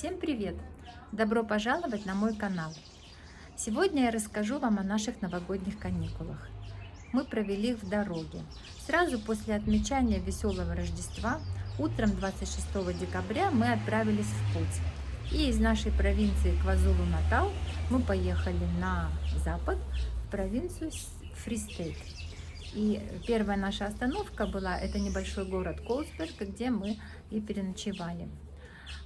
Всем привет! Добро пожаловать на мой канал! Сегодня я расскажу вам о наших новогодних каникулах. Мы провели их в дороге. Сразу после отмечания веселого Рождества, утром 26 декабря мы отправились в путь. И из нашей провинции КвазулуНатал мы поехали на запад, в провинцию Фри Стейт. И первая наша остановка была, это небольшой город Колсберг, где мы и переночевали.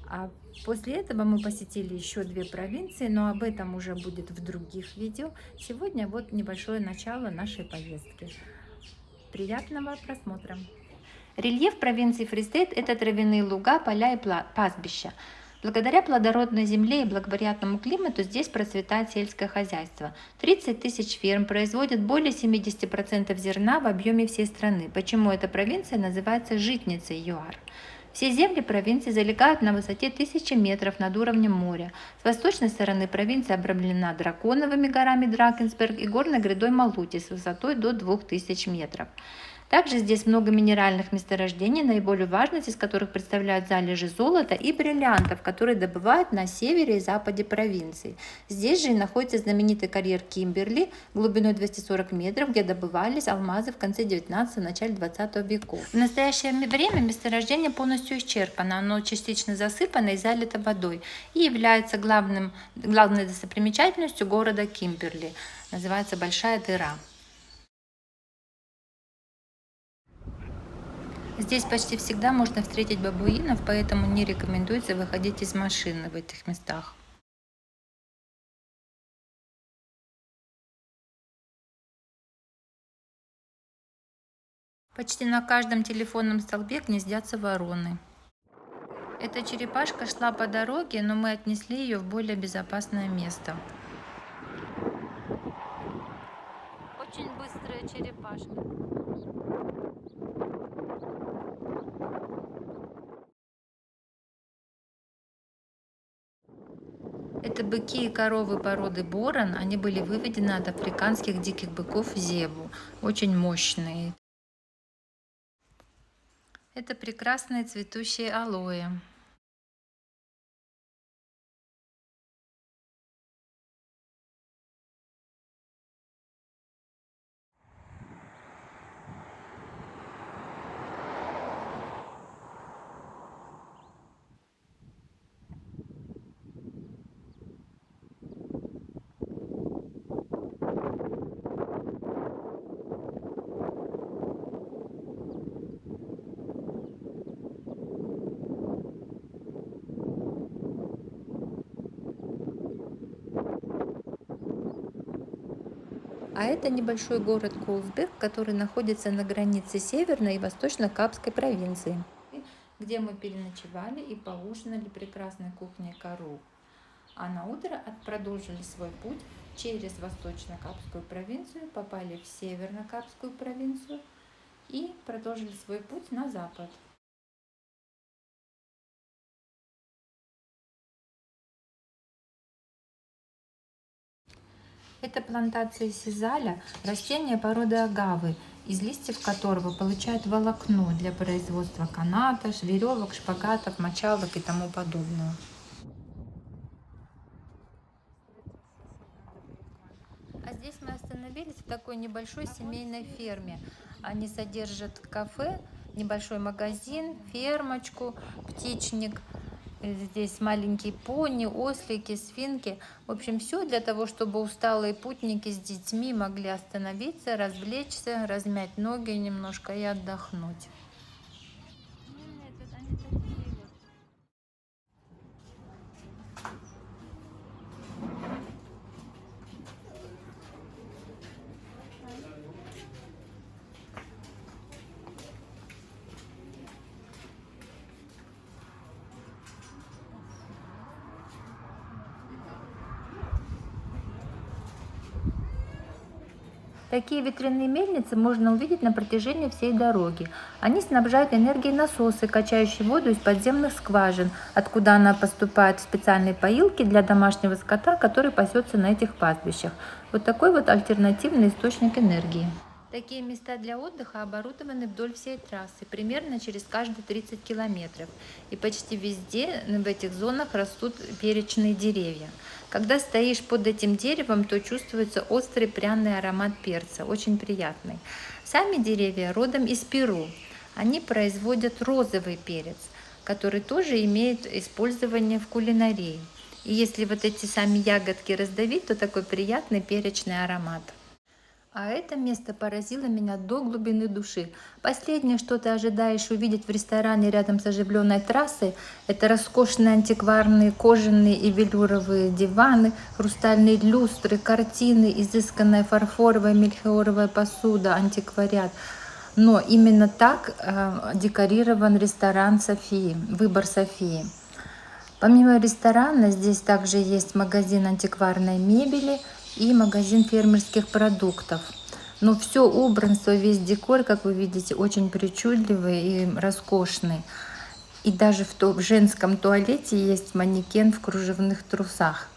А после этого мы посетили еще две провинции, но об этом уже будет в других видео. Сегодня вот небольшое начало нашей поездки. Приятного просмотра! Рельеф провинции Фри Стейт – это травяные луга, поля и пастбища. Благодаря плодородной земле и благоприятному климату здесь процветает сельское хозяйство. 30 тысяч ферм производят более 70% зерна в объеме всей страны. Почему эта провинция называется житницей ЮАР? Все земли провинции залегают на высоте 1000 метров над уровнем моря. С восточной стороны провинция обрамлена драконовыми горами Дракенсберг и горной грядой Малути с высотой до 2000 метров. Также здесь много минеральных месторождений, наиболее важных из которых представляют залежи золота и бриллиантов, которые добывают на севере и западе провинции. Здесь же и находится знаменитый карьер Кимберли глубиной 240 метров, где добывались алмазы в конце 19 начале 20 веков. В настоящее время месторождение полностью исчерпано, оно частично засыпано и залито водой и является главной достопримечательностью города Кимберли. Называется Большая дыра. Здесь почти всегда можно встретить бабуинов, поэтому не рекомендуется выходить из машины в этих местах. Почти на каждом телефонном столбе гнездятся вороны. Эта черепашка шла по дороге, но мы отнесли ее в более безопасное место. Очень быстрая черепашка. Это быки и коровы породы Борон, они были выведены от африканских диких быков Зебу, очень мощные. Это прекрасные цветущие алоэ. А это небольшой город Колсберг, который находится на границе Северной и Восточно-Капской провинции, где мы переночевали и поужинали прекрасной кухней Кару. А на утро продолжили свой путь через Восточно-Капскую провинцию, попали в Северно-Капскую провинцию и продолжили свой путь на запад. Это плантация сизаля, растение породы агавы, из листьев которого получают волокно для производства канатов, веревок, шпагатов, мочалок и тому подобного. А здесь мы остановились в такой небольшой семейной ферме. Они содержат кафе, небольшой магазин, фермочку, птичник. Здесь маленькие пони, ослики, свинки. В общем, все для того, чтобы усталые путники с детьми могли остановиться, развлечься, размять ноги немножко и отдохнуть. Такие ветряные мельницы можно увидеть на протяжении всей дороги. Они снабжают энергией насосы, качающие воду из подземных скважин, откуда она поступает в специальные поилки для домашнего скота, который пасется на этих пастбищах. Вот такой вот альтернативный источник энергии. Такие места для отдыха оборудованы вдоль всей трассы, примерно через каждые 30 километров. И почти везде в этих зонах растут перечные деревья. Когда стоишь под этим деревом, то чувствуется острый пряный аромат перца, очень приятный. Сами деревья родом из Перу. Они производят розовый перец, который тоже имеет использование в кулинарии. И если вот эти сами ягодки раздавить, то такой приятный перечный аромат. А это место поразило меня до глубины души. Последнее, что ты ожидаешь увидеть в ресторане рядом с оживленной трассой, это роскошные антикварные кожаные и велюровые диваны, хрустальные люстры, картины, изысканная фарфоровая мельхиоровая посуда, антиквариат. Но именно так декорирован ресторан Софии, выбор Софии. Помимо ресторана здесь также есть магазин антикварной мебели и магазин фермерских продуктов. Но все убранство, весь декор, как вы видите, очень причудливый и роскошный. И даже в женском туалете есть манекен в кружевных трусах.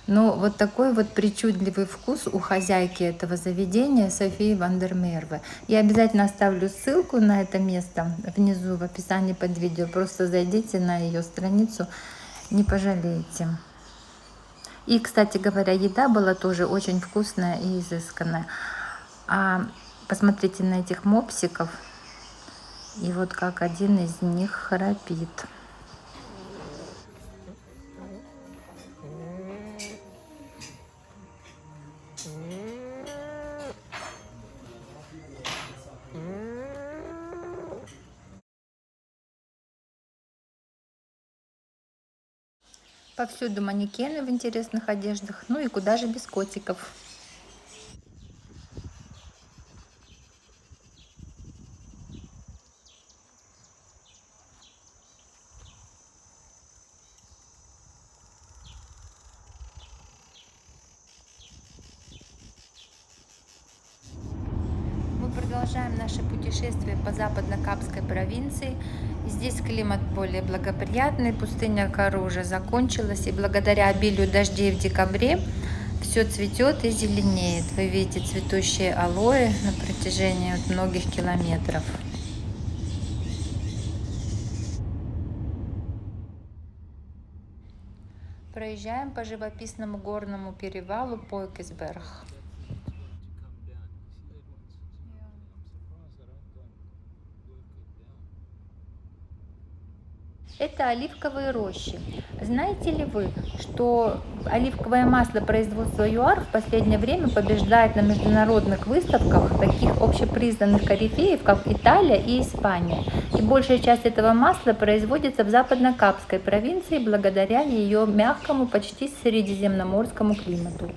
Но вот такой вот причудливый вкус у хозяйки этого заведения Софии ван дер Мерве. Я обязательно оставлю ссылку на это место внизу в описании под видео. Просто зайдите на ее страницу, не пожалеете. И, кстати говоря, еда была тоже очень вкусная и изысканная. А посмотрите на этих мопсиков. И вот как один из них храпит. Повсюду манекены в интересных одеждах. Ну и куда же без котиков. Мы продолжаем наше путешествие по западно-капской провинции. Здесь климат более благоприятный, пустыня Каро уже закончилась, и благодаря обилию дождей в декабре все цветет и зеленеет. Вы видите цветущие алоэ на протяжении многих километров. Проезжаем по живописному горному перевалу Пойкесберг. Это оливковые рощи. Знаете ли вы, что оливковое масло производства ЮАР в последнее время побеждает на международных выставках таких общепризнанных корифеев, как Италия и Испания? И большая часть этого масла производится в западно-капской провинции благодаря ее мягкому, почти средиземноморскому климату.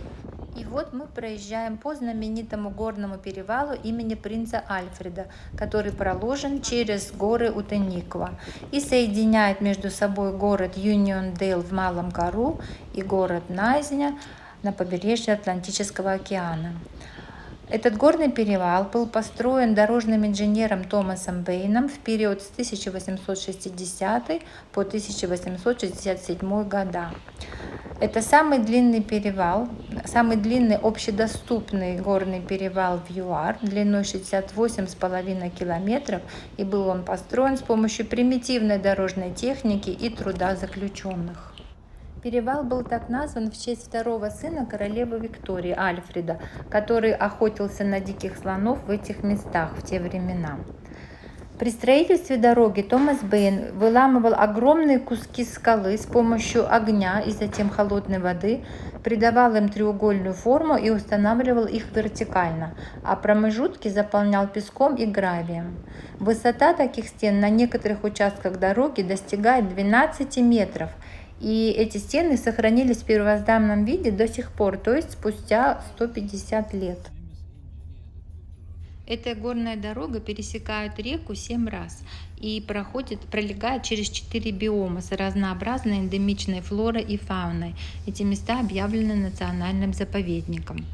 И вот мы проезжаем по знаменитому горному перевалу имени принца Альфреда, который проложен через горы Утениква и соединяет между собой город Юнион-Дейл в Малом Кару и город Назня на побережье Атлантического океана. Этот горный перевал был построен дорожным инженером Томасом Бэйном в период с 1860 по 1867 года. Это самый длинный перевал, самый длинный общедоступный горный перевал в ЮАР длиной 68,5 километров, и был он построен с помощью примитивной дорожной техники и труда заключенных. Перевал был так назван в честь второго сына королевы Виктории, Альфреда, который охотился на диких слонов в этих местах в те времена. При строительстве дороги Томас Бэйн выламывал огромные куски скалы с помощью огня и затем холодной воды, придавал им треугольную форму и устанавливал их вертикально, а промежутки заполнял песком и гравием. Высота таких стен на некоторых участках дороги достигает 12 метров, и эти стены сохранились в первозданном виде до сих пор, то есть спустя 150 лет. Эта горная дорога пересекает реку 7 раз и пролегает через 4 биома с разнообразной эндемичной флорой и фауной. Эти места объявлены национальным заповедником.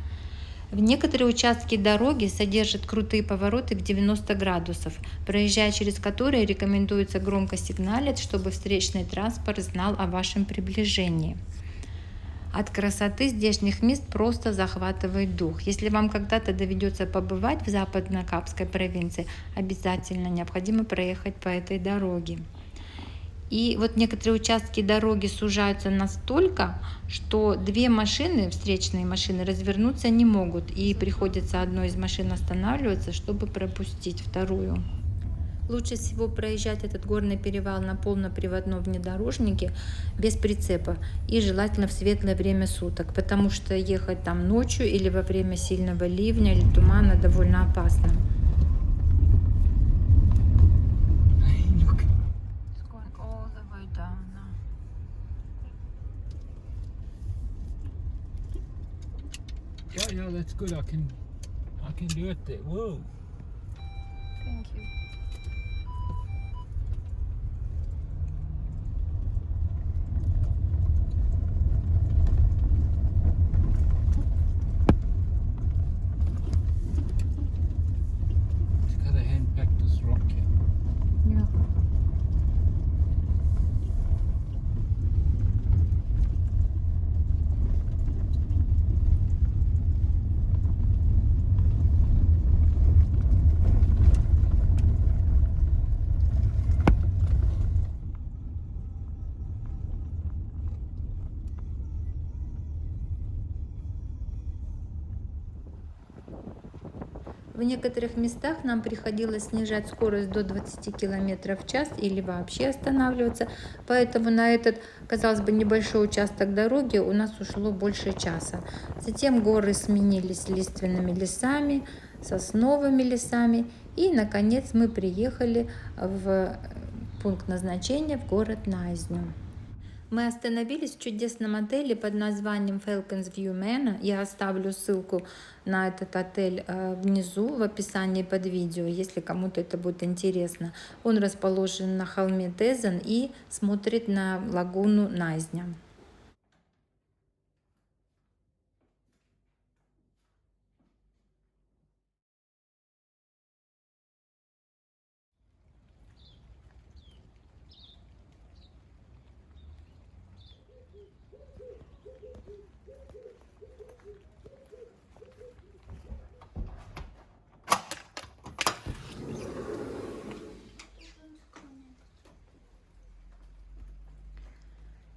В некоторые участки дороги содержат крутые повороты в 90 градусов, проезжая через которые рекомендуется громко сигналить, чтобы встречный транспорт знал о вашем приближении. От красоты здешних мест просто захватывает дух. Если вам когда-то доведется побывать в Западно-Капской провинции, обязательно необходимо проехать по этой дороге. И вот некоторые участки дороги сужаются настолько, что две машины, встречные машины, развернуться не могут. И приходится одной из машин останавливаться, чтобы пропустить вторую. Лучше всего проезжать этот горный перевал на полноприводном внедорожнике без прицепа и желательно в светлое время суток, потому что ехать там ночью или во время сильного ливня или тумана довольно опасно. Yeah, that's good. I can do it there. Whoa. Thank you. Look how they hand-packed this rock here. Yeah. В некоторых местах нам приходилось снижать скорость до 20 км в час или вообще останавливаться, поэтому на этот, казалось бы, небольшой участок дороги у нас ушло больше часа. Затем горы сменились лиственными лесами, сосновыми лесами, и, наконец, мы приехали в пункт назначения в город Найзню. Мы остановились в чудесном отеле под названием Falcons View Manor. Я оставлю ссылку на этот отель внизу в описании под видео, если кому-то это будет интересно. Он расположен на холме Тезен и смотрит на лагуну Найзня.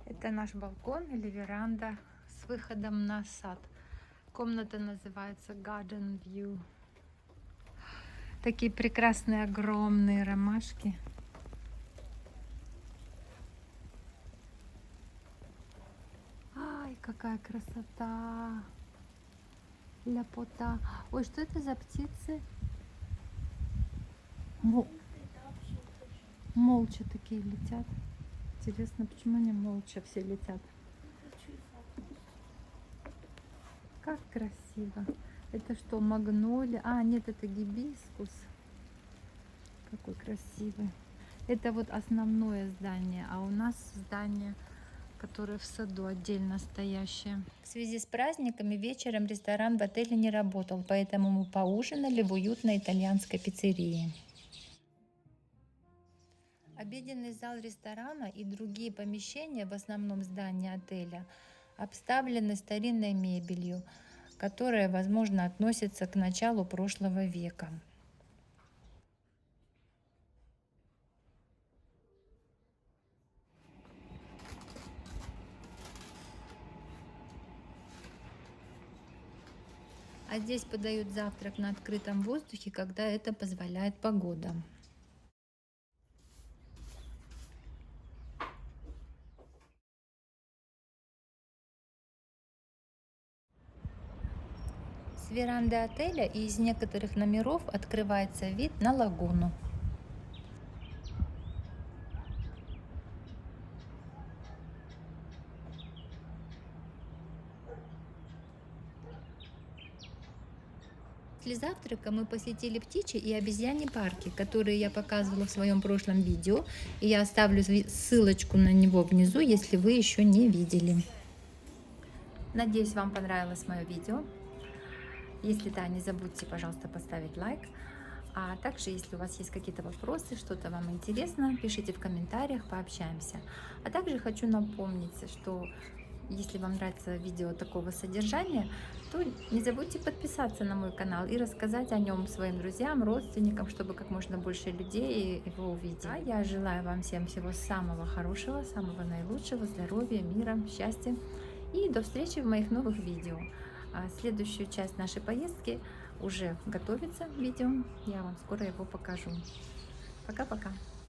Это наш балкон или веранда с выходом на сад. Комната называется Garden View. Такие прекрасные огромные ромашки. Ай, какая красота! Ляпота. Ой, что это за птицы? Молча такие летят. Интересно, почему они молча все летят? Как красиво. Это что, магнолия? А, нет, это гибискус. Какой красивый. Это вот основное здание, а у нас здание, которое в саду отдельно стоящее. В связи с праздниками вечером ресторан в отеле не работал, поэтому мы поужинали в уютной итальянской пиццерии. Обеденный зал ресторана и другие помещения в основном здании отеля обставлены старинной мебелью, которая, возможно, относится к началу прошлого века. А здесь подают завтрак на открытом воздухе, когда это позволяет погода. С веранды отеля и из некоторых номеров открывается вид на лагуну. После завтрака мы посетили птичьи и обезьяньи парки, которые я показывала в своем прошлом видео, и я оставлю ссылочку на него внизу, если вы еще не видели. Надеюсь, вам понравилось мое видео. Если да, не забудьте, пожалуйста, поставить лайк. А также, если у вас есть какие-то вопросы, что-то вам интересно, пишите в комментариях, пообщаемся. А также хочу напомнить, что Если вам нравится видео такого содержания, то не забудьте подписаться на мой канал и рассказать о нем своим друзьям, родственникам, чтобы как можно больше людей его увидели. А я желаю вам всем всего самого хорошего, самого наилучшего, здоровья, мира, счастья. И до встречи в моих новых видео. А следующую часть нашей поездки уже готовится видео. Я вам скоро его покажу. Пока-пока.